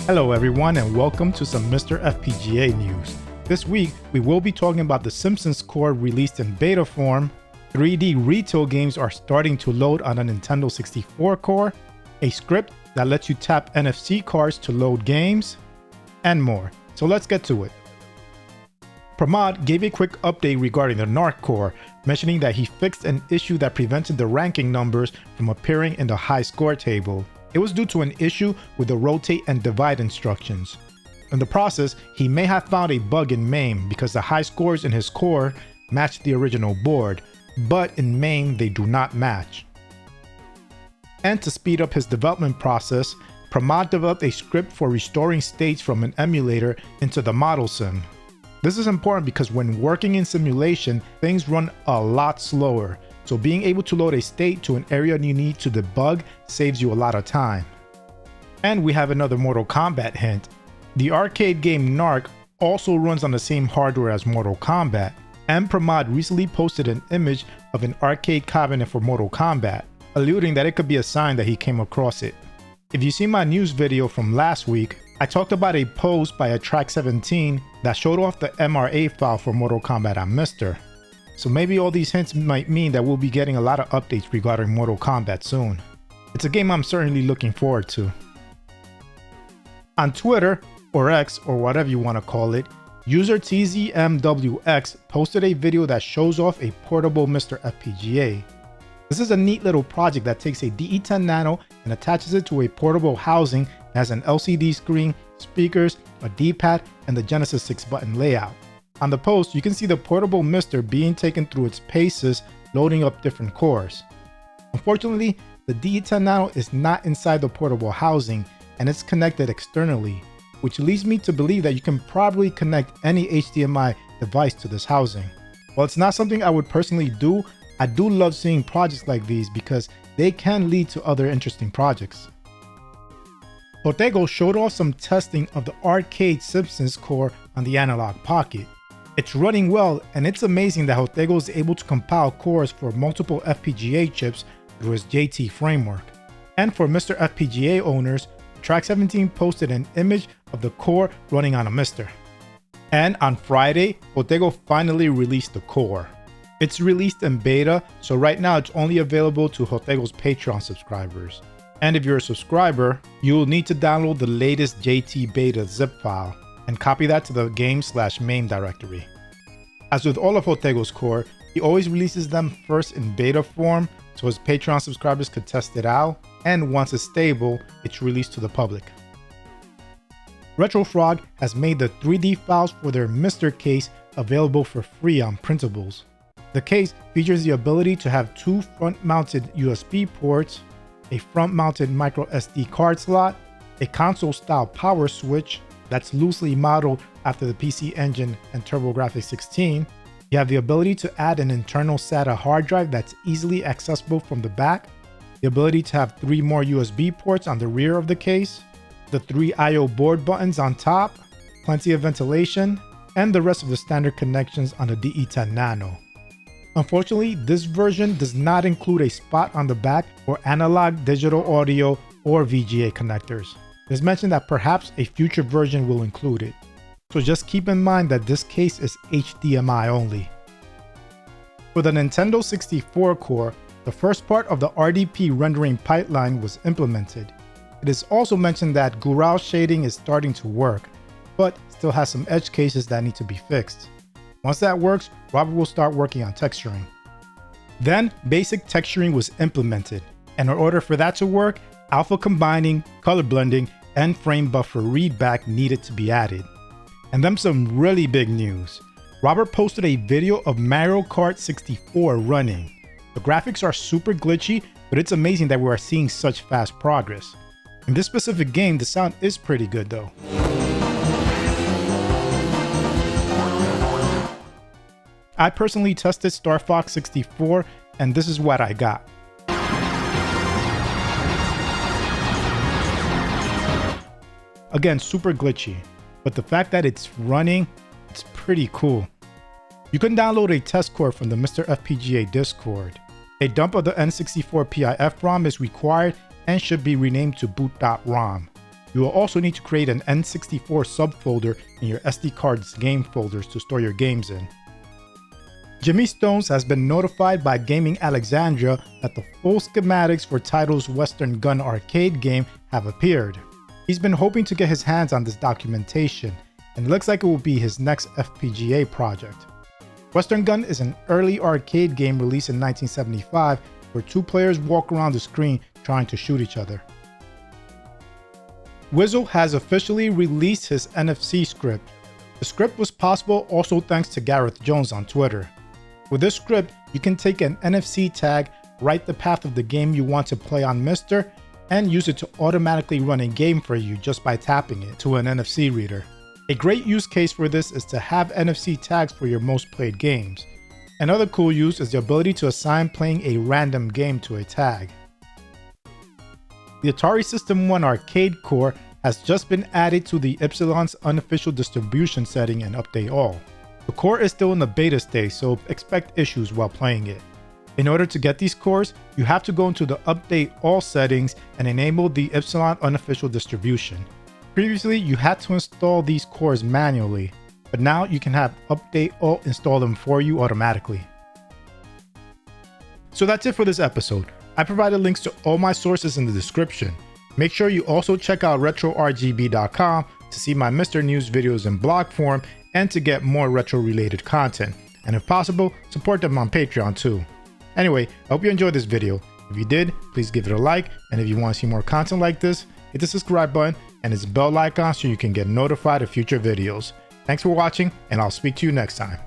Hello everyone and welcome to some MiSTer FPGA news. This week we will be talking about the Simpsons core released in beta form, 3D retail games are starting to load on a Nintendo 64 core, a script that lets you tap NFC cards to load games, and more. So let's get to it. Pramod gave a quick update regarding the NARC core, mentioning that he fixed an issue that prevented the ranking numbers from appearing in the high score table. It was due to an issue with the rotate and divide instructions. In the process, he may have found a bug in MAME because the high scores in his core matched the original board, but in MAME they do not match. And to speed up his development process, Pramod developed a script for restoring states from an emulator into the model sim. This is important because when working in simulation, things run a lot slower. So being able to load a state to an area you need to debug saves you a lot of time. And we have another Mortal Kombat hint. The arcade game NARC also runs on the same hardware as Mortal Kombat, and Pramod recently posted an image of an arcade cabinet for Mortal Kombat, alluding that it could be a sign that he came across it. If you see my news video from last week, I talked about a post by Atari 17 that showed off the MRA file for Mortal Kombat on MiSTer. So maybe all these hints might mean that we'll be getting a lot of updates regarding Mortal Kombat soon. It's a game I'm certainly looking forward to. On Twitter, or X, or whatever you want to call it, user TZMWX posted a video that shows off a portable MiSTer FPGA. This is a neat little project that takes a DE10 Nano and attaches it to a portable housing that has an LCD screen, speakers, a D-pad, and the Genesis 6 button layout. On the post, you can see the portable MiSTer being taken through its paces, loading up different cores. Unfortunately, the DE10 Nano is not inside the portable housing and it's connected externally, which leads me to believe that you can probably connect any HDMI device to this housing. While it's not something I would personally do, I do love seeing projects like these because they can lead to other interesting projects. Hotego showed off some testing of the arcade Simpsons core on the Analog Pocket. It's running well, and it's amazing that Hotego is able to compile cores for multiple FPGA chips through his JT framework. And for MiSTer FPGA owners, Track 17 posted an image of the core running on a MiSTer. And on Friday, Hotego finally released the core. It's released in beta, so right now it's only available to Hotego's Patreon subscribers. And if you're a subscriber, you'll need to download the latest JT beta zip file and copy that to the game/main directory. As with all of Hotego's core, he always releases them first in beta form so his Patreon subscribers could test it out, and once it's stable, it's released to the public. RetroFrog has made the 3D files for their MiSTer case available for free on printables. The case features the ability to have two front-mounted USB ports, a front-mounted micro SD card slot, a console-style power switch that's loosely modeled after the PC Engine and TurboGrafx-16. You have the ability to add an internal SATA hard drive that's easily accessible from the back, the ability to have 3 more USB ports on the rear of the case, the 3 I/O board buttons on top, plenty of ventilation, and the rest of the standard connections on the DE10 Nano. Unfortunately, this version does not include a spot on the back for analog digital audio or VGA connectors. It's mentioned that perhaps a future version will include it. So just keep in mind that this case is HDMI only. For the Nintendo 64 core, the first part of the RDP rendering pipeline was implemented. It is also mentioned that Gural shading is starting to work, but still has some edge cases that need to be fixed. Once that works, Robert will start working on texturing. Then basic texturing was implemented, and in order for that to work, alpha combining, color blending, and frame buffer readback needed to be added. And then some really big news. Robert posted a video of Mario Kart 64 running. The graphics are super glitchy, but it's amazing that we are seeing such fast progress. In this specific game, the sound is pretty good though. I personally tested Star Fox 64, and this is what I got. Again, super glitchy, but the fact that it's running, it's pretty cool. You can download a test core from the MiSTer FPGA Discord. A dump of the N64 PIF ROM is required and should be renamed to boot.rom. You will also need to create an N64 subfolder in your SD card's game folders to store your games in. Jimmy Stones has been notified by Gaming Alexandria that the full schematics for title's Western Gun arcade game have appeared. He's been hoping to get his hands on this documentation, and it looks like it will be his next FPGA project. Western Gun is an early arcade game released in 1975 where two players walk around the screen trying to shoot each other. Wizzo has officially released his NFC script. The script was possible also thanks to Gareth Jones on Twitter. With this script, you can take an NFC tag, write the path of the game you want to play on MiSTer, and use it to automatically run a game for you just by tapping it to an NFC reader. A great use case for this is to have NFC tags for your most played games. Another cool use is the ability to assign playing a random game to a tag. The Atari System 1 arcade core has just been added to the Ypsilon's unofficial distribution setting in Update All. The core is still in the beta stage, so expect issues while playing it. In order to get these cores, you have to go into the Update All settings and enable the Ypsilon unofficial distribution. Previously, you had to install these cores manually, but now you can have Update All install them for you automatically. So that's it for this episode. I provided links to all my sources in the description. Make sure you also check out RetroRGB.com to see my MiSTer News videos in blog form and to get more retro related content. And if possible, support them on Patreon too. Anyway, I hope you enjoyed this video. If you did, please give it a like, and if you want to see more content like this, hit the subscribe button and its bell icon so you can get notified of future videos. Thanks for watching, and I'll speak to you next time.